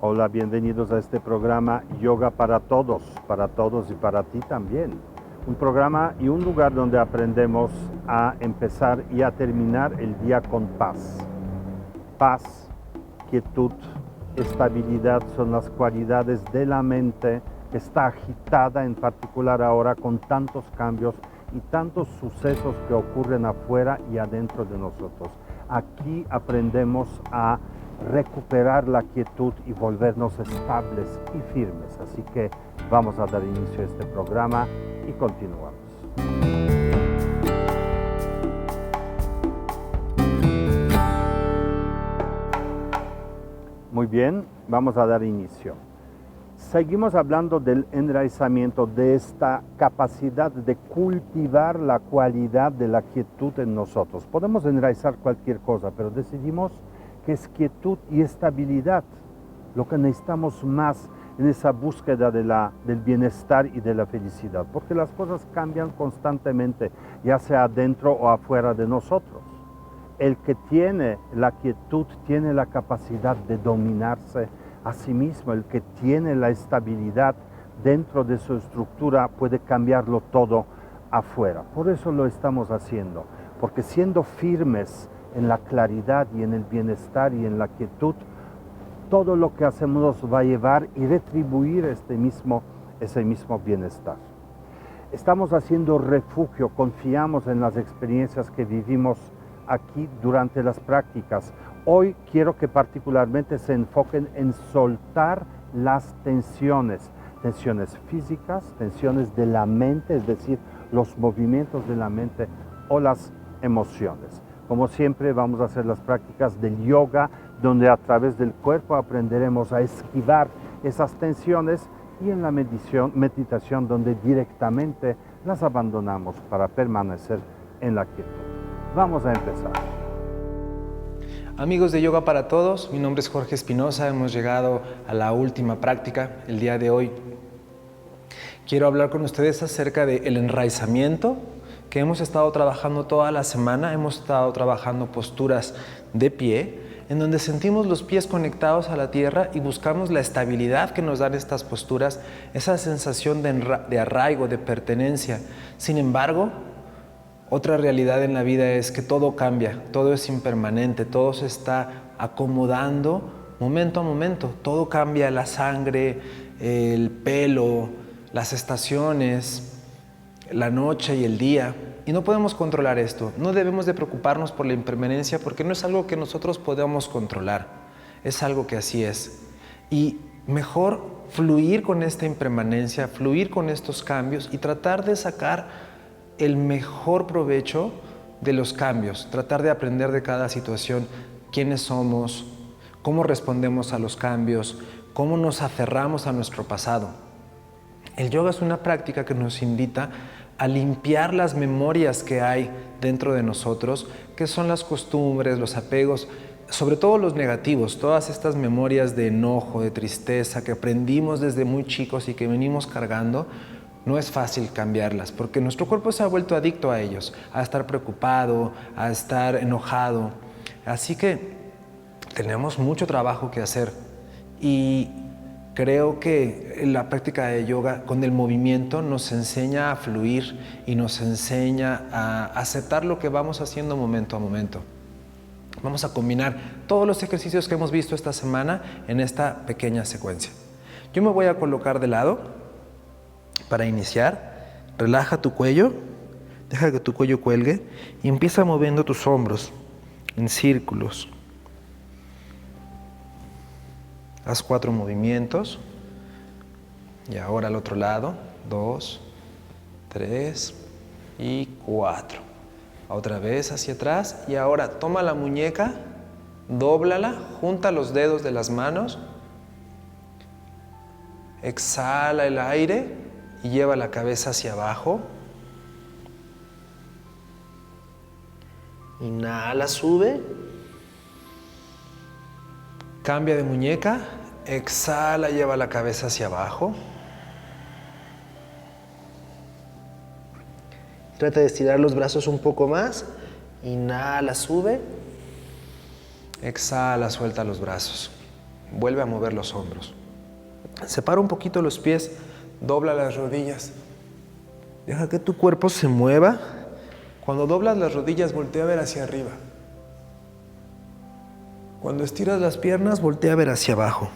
Hola, bienvenidos a este programa Yoga para todos y para ti también. Un programa y un lugar donde aprendemos a empezar y a terminar el día con paz. Paz, quietud, estabilidad son las cualidades de la mente que está agitada, en particular ahora con tantos cambios y tantos sucesos que ocurren afuera y adentro de nosotros. Aquí aprendemos a recuperar la quietud y volvernos estables y firmes. Así que vamos a dar inicio a este programa y continuamos. Muy bien, vamos a dar inicio. Seguimos hablando del enraizamiento, de esta capacidad de cultivar la cualidad de la quietud en nosotros. Podemos enraizar cualquier cosa, pero decidimos que es quietud y estabilidad lo que necesitamos más en esa búsqueda del bienestar y de la felicidad, porque las cosas cambian constantemente, ya sea adentro o afuera de nosotros. El que tiene la quietud tiene la capacidad de dominarse a sí mismo. El que tiene la estabilidad dentro de su estructura puede cambiarlo todo afuera. Por eso lo estamos haciendo, porque siendo firmes en la claridad y en el bienestar y en la quietud, todo lo que hacemos nos va a llevar y retribuir ese mismo bienestar. Estamos haciendo refugio, confiamos en las experiencias que vivimos aquí durante las prácticas. Hoy quiero que particularmente se enfoquen en soltar las tensiones físicas, tensiones de la mente, es decir, los movimientos de la mente o las emociones. Como siempre vamos a hacer las prácticas del yoga, donde a través del cuerpo aprenderemos a esquivar esas tensiones, y en la meditación donde directamente las abandonamos para permanecer en la quietud. Vamos a empezar. Amigos de Yoga para Todos, mi nombre es Jorge Espinosa, hemos llegado a la última práctica el día de hoy. Quiero hablar con ustedes acerca del enraizamiento que hemos estado trabajando toda la semana. Hemos estado trabajando posturas de pie, en donde sentimos los pies conectados a la tierra y buscamos la estabilidad que nos dan estas posturas, esa sensación de arraigo, de pertenencia. Sin embargo, otra realidad en la vida es que todo cambia, todo es impermanente, todo se está acomodando momento a momento. Todo cambia, la sangre, el pelo, las estaciones, la noche y el día. Y no podemos controlar esto. No debemos de preocuparnos por la impermanencia, porque no es algo que nosotros podamos controlar. Es algo que así es. Y mejor fluir con esta impermanencia, fluir con estos cambios y tratar de sacar el mejor provecho de los cambios, tratar de aprender de cada situación quiénes somos, cómo respondemos a los cambios, cómo nos aferramos a nuestro pasado. El yoga es una práctica que nos invita a limpiar las memorias que hay dentro de nosotros, que son las costumbres, los apegos, sobre todo los negativos, todas estas memorias de enojo, de tristeza que aprendimos desde muy chicos y que venimos cargando. No es fácil cambiarlas, porque nuestro cuerpo se ha vuelto adicto a ellos, a estar preocupado, a estar enojado. Así que tenemos mucho trabajo que hacer, y creo que la práctica de yoga con el movimiento nos enseña a fluir y nos enseña a aceptar lo que vamos haciendo momento a momento. Vamos a combinar todos los ejercicios que hemos visto esta semana en esta pequeña secuencia. Yo me voy a colocar de lado. Para iniciar, relaja tu cuello, deja que tu cuello cuelgue y empieza moviendo tus hombros en círculos. Haz 4 movimientos. Y ahora al otro lado, 2, 3 y 4. Otra vez hacia atrás, y ahora toma la muñeca, dóblala, junta los dedos de las manos, exhala el aire y lleva la cabeza hacia abajo. Inhala, sube. Cambia de muñeca. Exhala, lleva la cabeza hacia abajo. Trata de estirar los brazos un poco más. Inhala, sube. Exhala, suelta los brazos. Vuelve a mover los hombros. Separa un poquito los pies, dobla las rodillas. Deja que tu cuerpo se mueva. Cuando doblas las rodillas, voltea a ver hacia arriba. Cuando estiras las piernas, voltea a ver hacia abajo.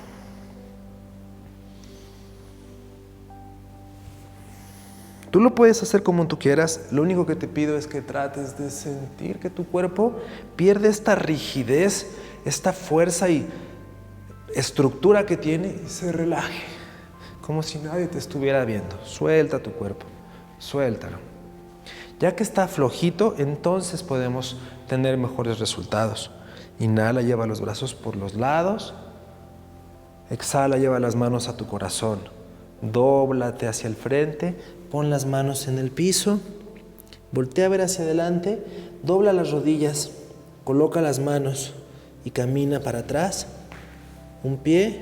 Tú lo puedes hacer como tú quieras. Lo único que te pido es que trates de sentir que tu cuerpo pierde esta rigidez, esta fuerza y estructura que tiene y se relaje. Como si nadie te estuviera viendo. Suelta tu cuerpo. Suéltalo. Ya que está flojito, entonces podemos tener mejores resultados. Inhala, lleva los brazos por los lados. Exhala, lleva las manos a tu corazón. Dóblate hacia el frente. Pon las manos en el piso. Voltea a ver hacia adelante. Dobla las rodillas. Coloca las manos y camina para atrás. Un pie,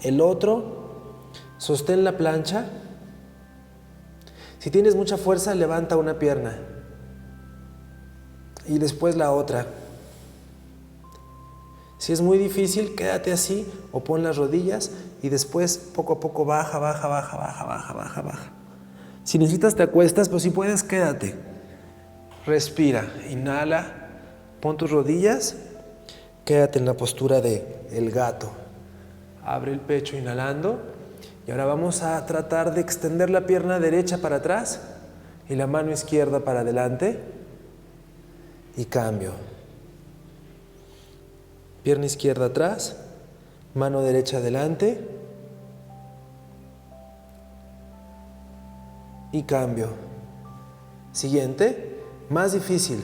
el otro. Sostén la plancha. Si tienes mucha fuerza, levanta una pierna y después la otra. Si es muy difícil, quédate así o pon las rodillas y después poco a poco baja. Si necesitas te acuestas, pero si puedes, quédate. Respira, inhala, pon tus rodillas, quédate en la postura de el gato. Abre el pecho inhalando. Y ahora vamos a tratar de extender la pierna derecha para atrás y la mano izquierda para adelante. Y cambio. Pierna izquierda atrás, mano derecha adelante. Y cambio. Siguiente, más difícil.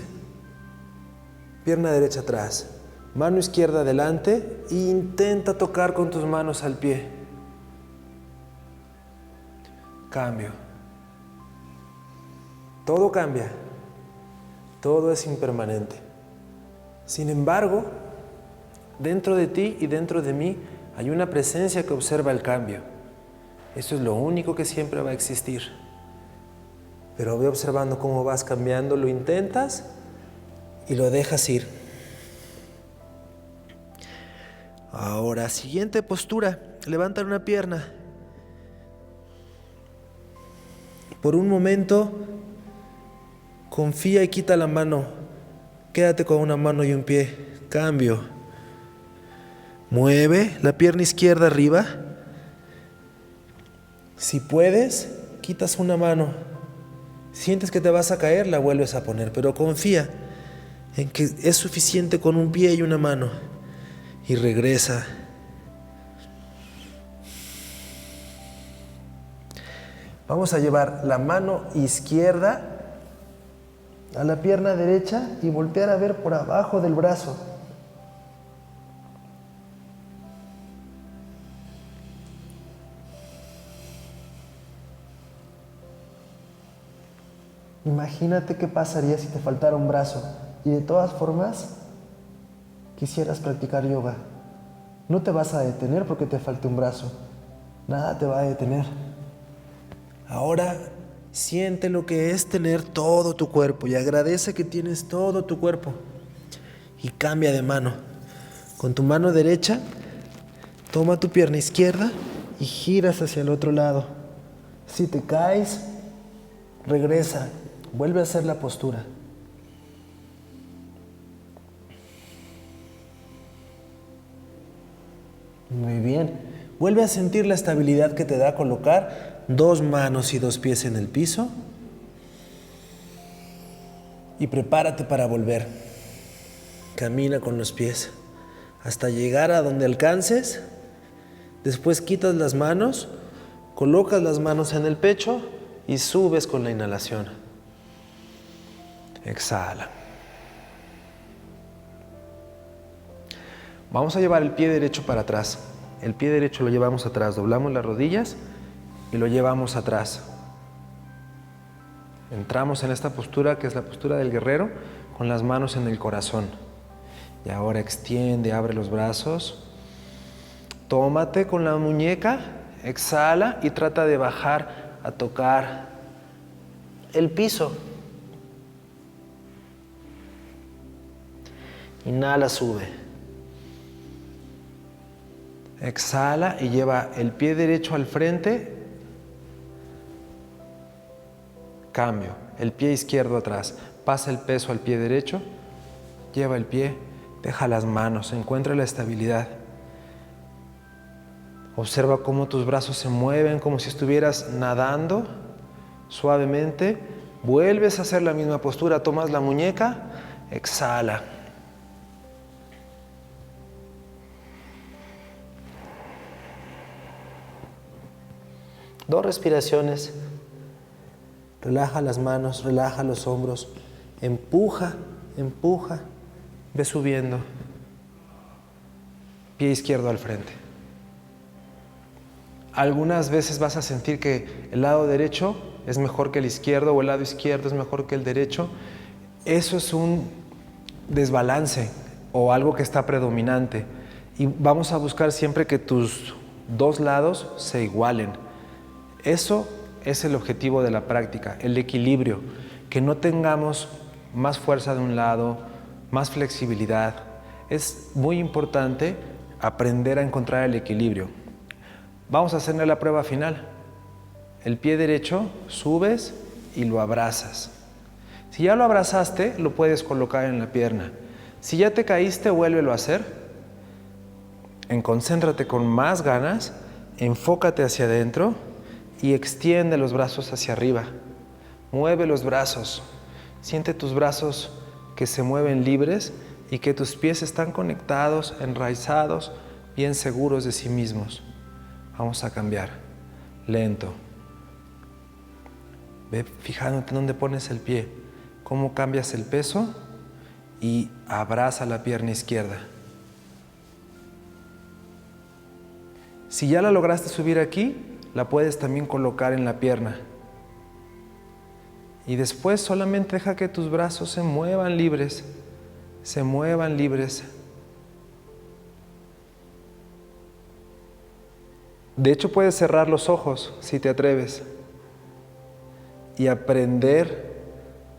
Pierna derecha atrás, mano izquierda adelante e intenta tocar con tus manos al pie. Cambio. Todo cambia. Todo es impermanente. Sin embargo, dentro de ti y dentro de mí hay una presencia que observa el cambio. Eso es lo único que siempre va a existir. Pero ve observando cómo vas cambiando, lo intentas y lo dejas ir. Ahora, siguiente postura. Levanta una pierna. Por un momento, confía y quita la mano. Quédate con una mano y un pie. Cambio. Mueve la pierna izquierda arriba. Si puedes, quitas una mano. Sientes que te vas a caer, la vuelves a poner. Pero confía en que es suficiente con un pie y una mano. Y regresa. Vamos a llevar la mano izquierda a la pierna derecha y voltear a ver por abajo del brazo. Imagínate qué pasaría si te faltara un brazo y de todas formas quisieras practicar yoga. No te vas a detener porque te falte un brazo. Nada te va a detener. Ahora siente lo que es tener todo tu cuerpo y agradece que tienes todo tu cuerpo. Y cambia de mano. Con tu mano derecha, toma tu pierna izquierda y giras hacia el otro lado. Si te caes, regresa. Vuelve a hacer la postura. Muy bien. Vuelve a sentir la estabilidad que te da colocar 2 manos y 2 pies en el piso. Y prepárate para volver. Camina con los pies hasta llegar a donde alcances. Después quitas las manos, colocas las manos en el pecho y subes con la inhalación. Exhala. Vamos a llevar el pie derecho para atrás. El pie derecho lo llevamos atrás, doblamos las rodillas y lo llevamos atrás. Entramos en esta postura que es la postura del guerrero con las manos en el corazón. Y ahora extiende, abre los brazos. Tómate con la muñeca, exhala y trata de bajar a tocar el piso. Inhala, sube. Exhala y lleva el pie derecho al frente. Cambio. El pie izquierdo atrás. Pasa el peso al pie derecho. Lleva el pie. Deja las manos. Encuentra la estabilidad. Observa cómo tus brazos se mueven como si estuvieras nadando. Suavemente. Vuelves a hacer la misma postura. Tomas la muñeca. Exhala. Dos respiraciones. Relaja las manos, relaja los hombros. Empuja, empuja. Ve subiendo. Pie izquierdo al frente. Algunas veces vas a sentir que el lado derecho es mejor que el izquierdo o el lado izquierdo es mejor que el derecho. Eso es un desbalance o algo que está predominante. Y vamos a buscar siempre que tus dos lados se igualen. Eso es el objetivo de la práctica, el equilibrio, que no tengamos más fuerza de un lado, más flexibilidad. Es muy importante aprender a encontrar el equilibrio. Vamos a hacer la prueba final. El pie derecho subes y lo abrazas. Si ya lo abrazaste, lo puedes colocar en la pierna. Si ya te caíste, vuélvelo a hacer. Concéntrate con más ganas, enfócate hacia adentro y extiende los brazos hacia arriba. Mueve los brazos. Siente tus brazos que se mueven libres y que tus pies están conectados, enraizados, bien seguros de sí mismos. Vamos a cambiar. Lento. Ve fijándote en dónde pones el pie, cómo cambias el peso y abraza la pierna izquierda. Si ya la lograste subir aquí, la puedes también colocar en la pierna. Y después solamente deja que tus brazos se muevan libres, se muevan libres. De hecho, puedes cerrar los ojos si te atreves y aprender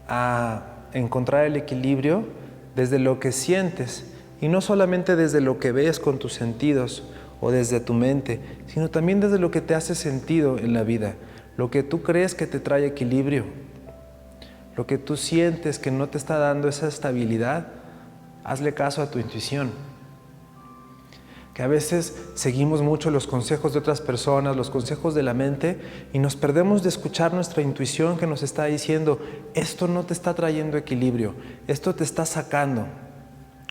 a encontrar el equilibrio desde lo que sientes y no solamente desde lo que ves con tus sentidos o desde tu mente, sino también desde lo que te hace sentido en la vida, lo que tú crees que te trae equilibrio, lo que tú sientes que no te está dando esa estabilidad. Hazle caso a tu intuición. Que a veces seguimos mucho los consejos de otras personas, los consejos de la mente, y nos perdemos de escuchar nuestra intuición que nos está diciendo: esto no te está trayendo equilibrio, esto te está sacando.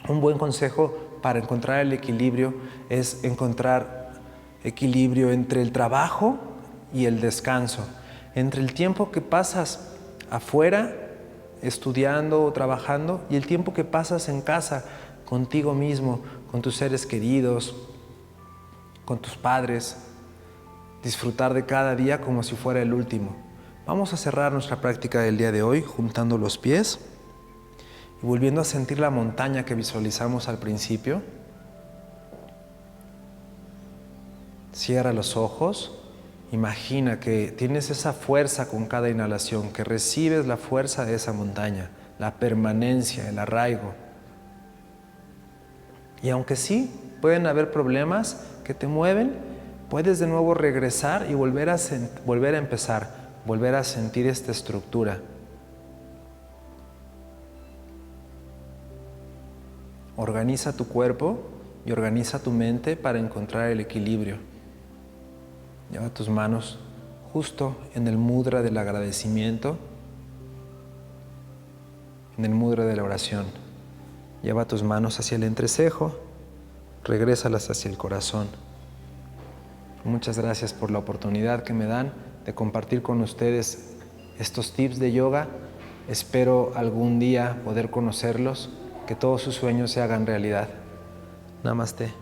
Un buen consejo para encontrar el equilibrio es encontrar equilibrio entre el trabajo y el descanso, entre el tiempo que pasas afuera estudiando o trabajando y el tiempo que pasas en casa contigo mismo, con tus seres queridos, con tus padres. Disfrutar de cada día como si fuera el último. Vamos a cerrar nuestra práctica del día de hoy juntando los pies y volviendo a sentir la montaña que visualizamos al principio. Cierra los ojos. Imagina que tienes esa fuerza con cada inhalación, que recibes la fuerza de esa montaña, la permanencia, el arraigo. Y aunque sí, pueden haber problemas que te mueven, puedes de nuevo regresar y volver a empezar, volver a sentir esta estructura. Organiza tu cuerpo y organiza tu mente para encontrar el equilibrio. Lleva tus manos justo en el mudra del agradecimiento, en el mudra de la oración. Lleva tus manos hacia el entrecejo, regrésalas hacia el corazón. Muchas gracias por la oportunidad que me dan de compartir con ustedes estos tips de yoga. Espero algún día poder conocerlos, que todos sus sueños se hagan realidad. Namaste.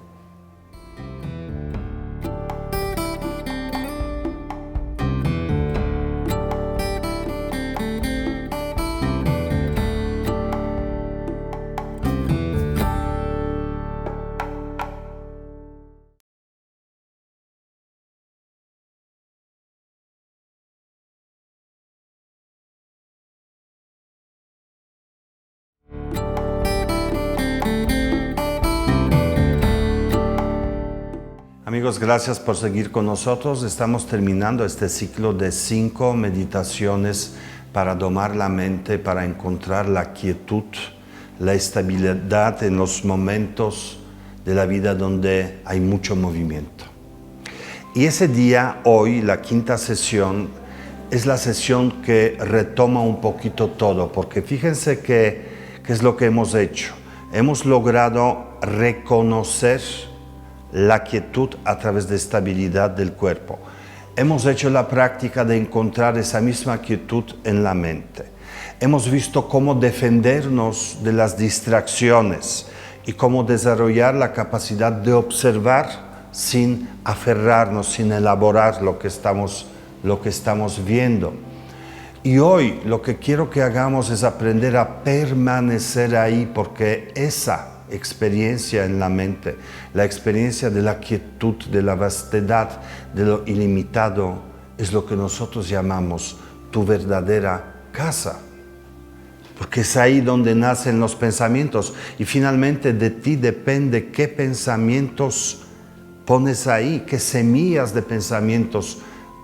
Amigos, gracias por seguir con nosotros. Estamos terminando este ciclo de 5 meditaciones para domar la mente, para encontrar la quietud, la estabilidad en los momentos de la vida donde hay mucho movimiento. Y ese día, hoy, la 5ª sesión, es la sesión que retoma un poquito todo, porque fíjense qué es lo que hemos hecho. Hemos logrado reconocer la quietud a través de estabilidad del cuerpo. Hemos hecho la práctica de encontrar esa misma quietud en la mente. Hemos visto cómo defendernos de las distracciones y cómo desarrollar la capacidad de observar sin aferrarnos, sin elaborar lo que estamos viendo. Y hoy lo que quiero que hagamos es aprender a permanecer ahí, porque esa experiencia en la mente, la experiencia de la quietud, de la vastedad, de lo ilimitado, es lo que nosotros llamamos tu verdadera casa. Porque es ahí donde nacen los pensamientos y finalmente de ti depende qué pensamientos pones ahí, qué semillas de pensamientos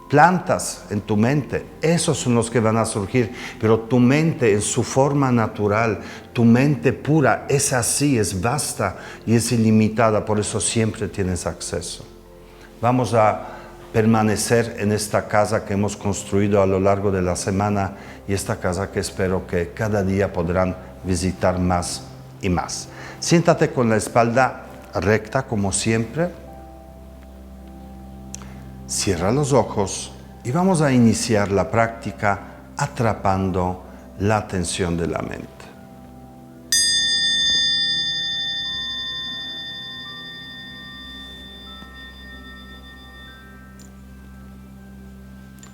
plantas en tu mente. Esos son los que van a surgir, pero tu mente en su forma natural, tu mente pura, es así, es vasta y es ilimitada, por eso siempre tienes acceso. Vamos a permanecer en esta casa que hemos construido a lo largo de la semana y esta casa que espero que cada día podrán visitar más y más. Siéntate con la espalda recta como siempre. Cierra los ojos y vamos a iniciar la práctica atrapando la atención de la mente.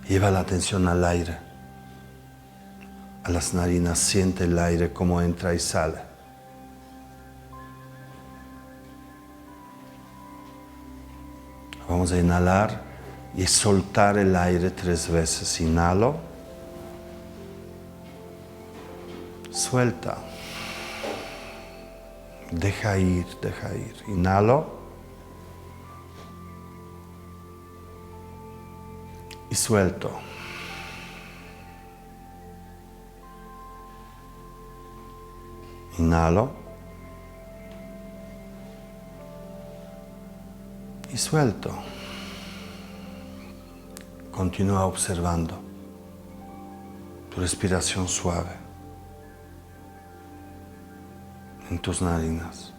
Lleva la atención al aire, a las narinas, siente el aire como entra y sale. Vamos a inhalar y soltar el aire 3 veces. Inhalo, suelta, deja ir, deja ir. Inhalo y suelto. Inhalo y suelto. Continúa observando tu respiración suave en tus narinas.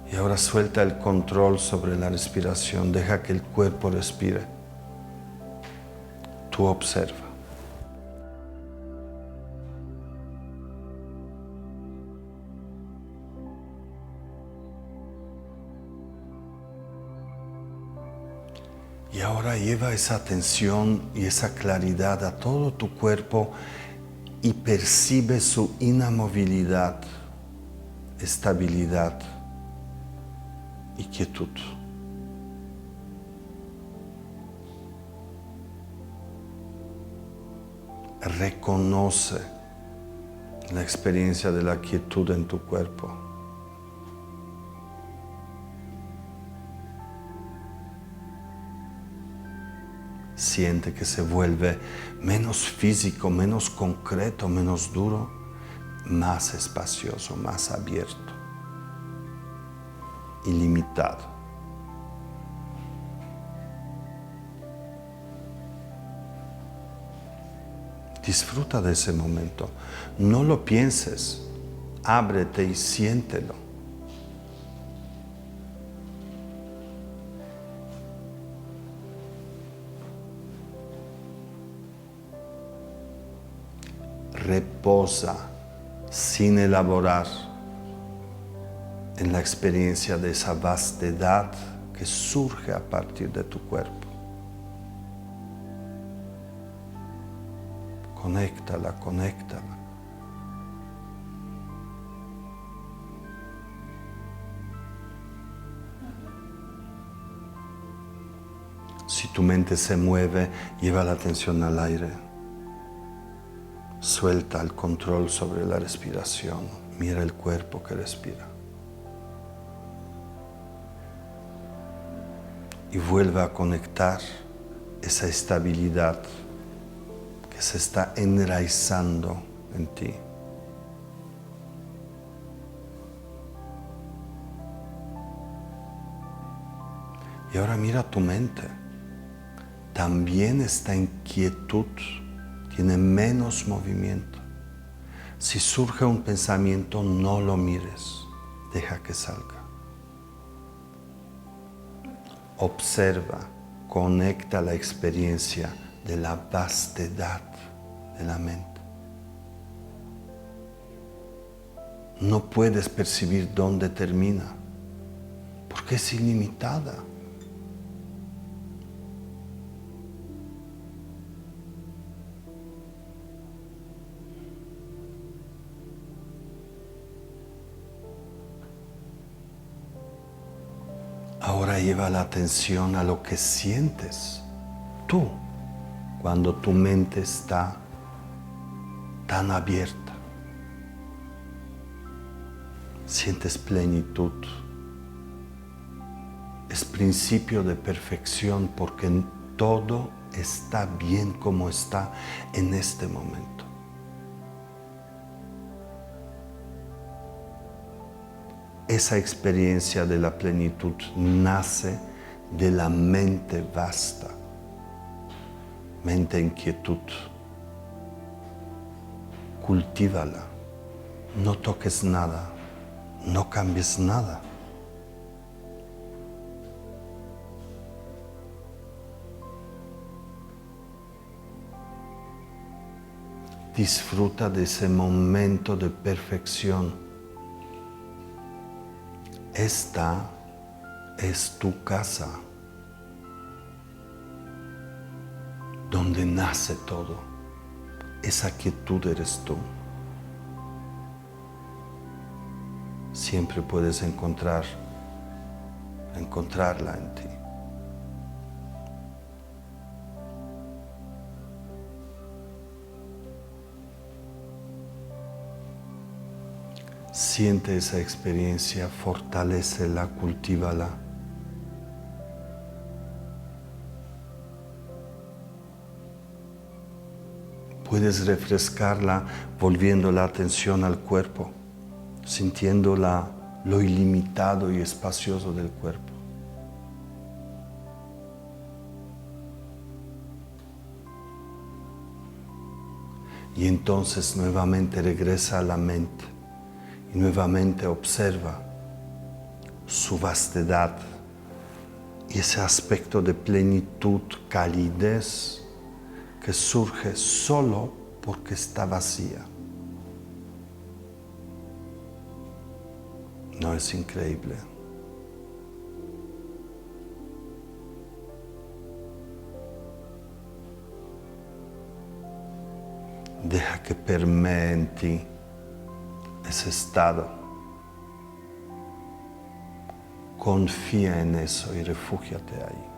Y ahora suelta el control sobre la respiración. Deja que el cuerpo respire. Tú observa. Y ahora lleva esa atención y esa claridad a todo tu cuerpo y percibe su inamovilidad, estabilidad y quietud. Reconoce la experiencia de la quietud en tu cuerpo. Siente que se vuelve menos físico, menos concreto, menos duro, más espacioso, más abierto, ilimitado. Disfruta de ese momento. No lo pienses, ábrete y siéntelo. Reposa sin elaborar en la experiencia de esa vastedad que surge a partir de tu cuerpo. Conéctala, conéctala. Si tu mente se mueve, lleva la atención al aire. Suelta el control sobre la respiración. Mira el cuerpo que respira. y vuelve a conectar esa estabilidad que se está enraizando en ti. Y ahora mira tu mente. También está en quietud, tiene menos movimiento. Si surge un pensamiento, no lo mires, deja que salga. Observa, conecta la experiencia de la vastedad de la mente. No puedes percibir dónde termina, porque es ilimitada. Ahora lleva la atención a lo que sientes tú cuando tu mente está tan abierta. Sientes plenitud. Es principio de perfección porque todo está bien como está en este momento. Esa experiencia de la plenitud nace de la mente vasta, mente en quietud. Cultívala, no toques nada, no cambies nada. Disfruta de ese momento de perfección. Esta es tu casa, donde nace todo. Esa quietud eres tú. Siempre puedes encontrarla en ti. Siente esa experiencia, fortalécela, cultívala. Puedes refrescarla volviendo la atención al cuerpo, sintiendo lo ilimitado y espacioso del cuerpo. Y entonces nuevamente regresa a la mente. Y nuevamente observa su vastedad y ese aspecto de plenitud, calidez que surge solo porque está vacía. ¿No es increíble? Deja que permee en ti ese estado. Confía en eso y refúgiate ahí.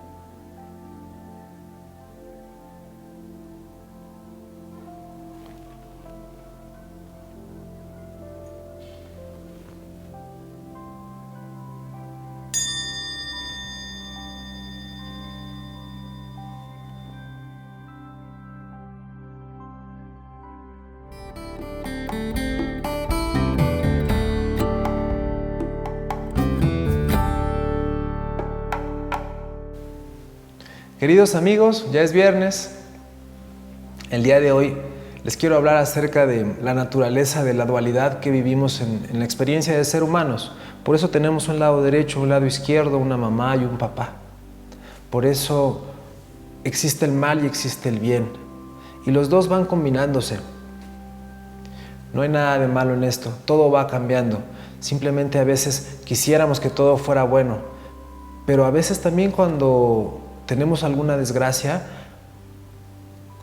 Queridos amigos, ya es viernes. El día de hoy les quiero hablar acerca de la naturaleza de la dualidad que vivimos en la experiencia de ser humanos. Por eso tenemos un lado derecho, un lado izquierdo, una mamá y un papá. Por eso existe el mal y existe el bien. Y los dos van combinándose. No hay nada de malo en esto, todo va cambiando. Simplemente a veces quisiéramos que todo fuera bueno, pero a veces también cuando tenemos alguna desgracia,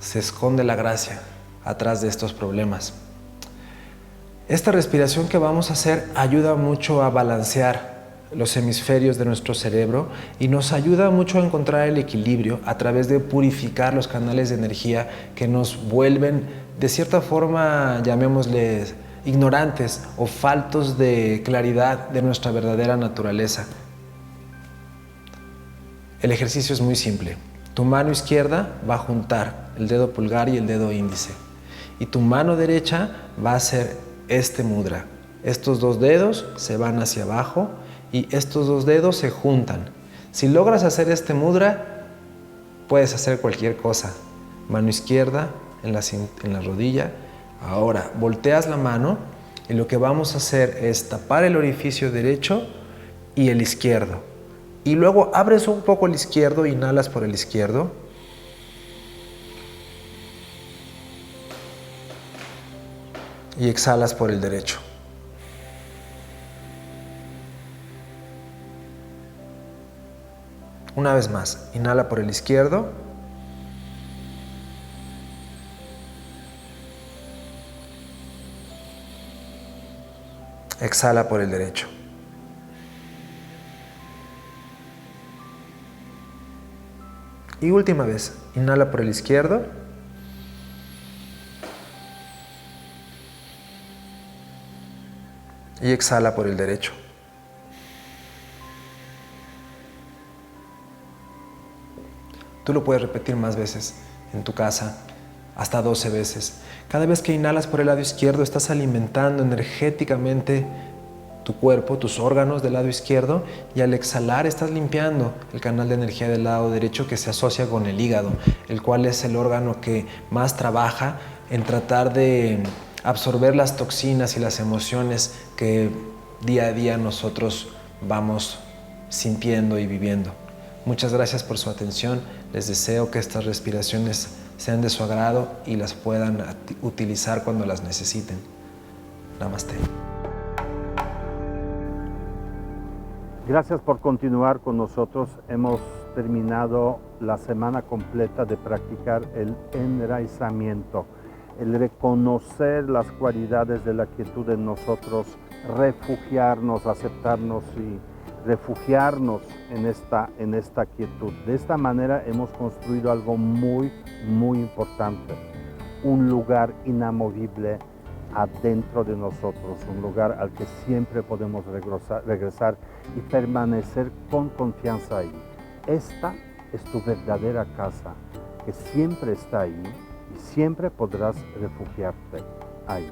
se esconde la gracia atrás de estos problemas. Esta respiración que vamos a hacer ayuda mucho a balancear los hemisferios de nuestro cerebro y nos ayuda mucho a encontrar el equilibrio a través de purificar los canales de energía que nos vuelven, de cierta forma, llamémosle ignorantes o faltos de claridad de nuestra verdadera naturaleza. El ejercicio es muy simple. Tu mano izquierda va a juntar el dedo pulgar y el dedo índice. Y tu mano derecha va a hacer este mudra. Estos dos dedos se van hacia abajo y estos dos dedos se juntan. Si logras hacer este mudra, puedes hacer cualquier cosa. Mano izquierda en la rodilla. Ahora volteas la mano y lo que vamos a hacer es tapar el orificio derecho y el izquierdo. Y luego abres un poco el izquierdo, inhalas por el izquierdo. Y exhalas por el derecho. Una vez más, inhala por el izquierdo. Exhala por el derecho. Y última vez, inhala por el izquierdo. Y exhala por el derecho. Tú lo puedes repetir más veces en tu casa, hasta 12 veces. Cada vez que inhalas por el lado izquierdo, estás alimentando energéticamente tu cuerpo, tus órganos del lado izquierdo, y al exhalar estás limpiando el canal de energía del lado derecho que se asocia con el hígado, el cual es el órgano que más trabaja en tratar de absorber las toxinas y las emociones que día a día nosotros vamos sintiendo y viviendo. Muchas gracias por su atención. Les deseo que estas respiraciones sean de su agrado y las puedan utilizar cuando las necesiten. Namaste. Gracias por continuar con nosotros. Hemos terminado la semana completa de practicar el enraizamiento, el reconocer las cualidades de la quietud en nosotros, refugiarnos, aceptarnos y refugiarnos en esta quietud. De esta manera hemos construido algo muy importante, un lugar inamovible adentro de nosotros, un lugar al que siempre podemos regresar y permanecer con confianza ahí. Esta es tu verdadera casa, que siempre está ahí y siempre podrás refugiarte ahí.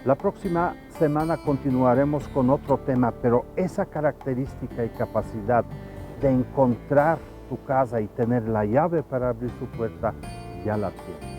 La próxima semana continuaremos con otro tema, pero esa característica y capacidad de encontrar tu casa y tener la llave para abrir su puerta, ya la tienes.